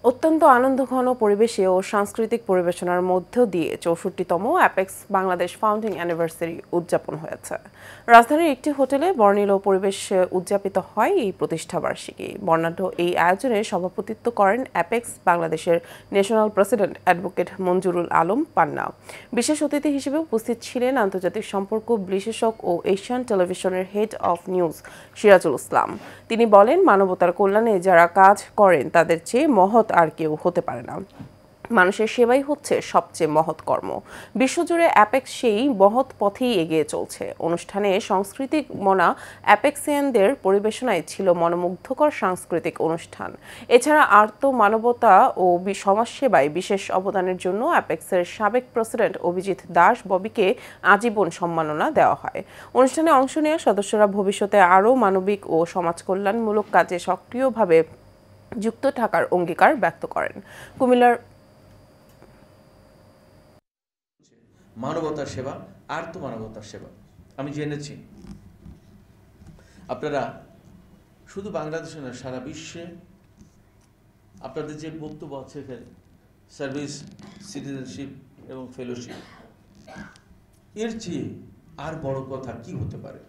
অত্যন্ত আনন্দঘন পরিবেশে ও সাংস্কৃতিক পরিবেশনার মধ্য দিয়ে ৬৪তম অ্যাপেক্স বাংলাদেশ ফাউন্ডিং অ্যানিভার্সারি উদযাপন হয়েছে। রাজধানীর একটি হোটেলে বর্ণিল পরিবেশে উদযাপিত হয় এই প্রতিষ্ঠাবার্ষিকী। বর্ণাঢ্য এই আয়োজনে সভাপতিত্ব করেন অ্যাপেক্স বাংলাদেশের national president advocate Manjurul Alam Panna. বিশেষ অতিথি হিসেবে উপস্থিত ছিলেন আন্তর্জাতিক সম্পর্ক বিশ্লেষক ও এশিয়ান টেলিভিশনের head of news Sirajul Islam. তিনি বলেন, মানবতার কল্যাণে যারা কাজ করেন তাদের চেয়ে মহৎ আর কেউ হতে পারে না। মানুষের সেবাই হচ্ছে সবচেয়ে মহৎ কর্ম। বিশ্বজুড়ে অ্যাপেক্স সেই মহৎ পথেই এগিয়ে চলছে। অনুষ্ঠানে সাংস্কৃতিক মনা অ্যাপেক্সিয়ানদের পরিবেশনায় ছিল মনোমুগ্ধকর সাংস্কৃতিক অনুষ্ঠান। এছাড়া মানবতা ও সমাজসেবায় বিশেষ অবদানের জন্য অ্যাপেক্সের সাবেক প্রেসিডেন্ট অভিজিৎ দাস ববিকে আজীবন সম্মাননা দেওয়া হয়। অনুষ্ঠানে অংশ নেওয়া সদস্যরা ভবিষ্যতে আরও মানবিক ও সমাজকল্যাণমূলক কাজে সক্রিয়ভাবে যুক্ত থাকার অঙ্গীকার ব্যক্ত করেন। কুমিল্লার মানবতার সেবা, মানবতার সেবা। আমি জেনেছি আপনারা শুধু বাংলাদেশে না, সারা বিশ্বে আপনাদের যে বক্তব্য আছে সার্ভিস, সিটিজেনশিপ এবং ফেলোশিপ, এর চেয়ে আর বড় কথা কি হতে পারে?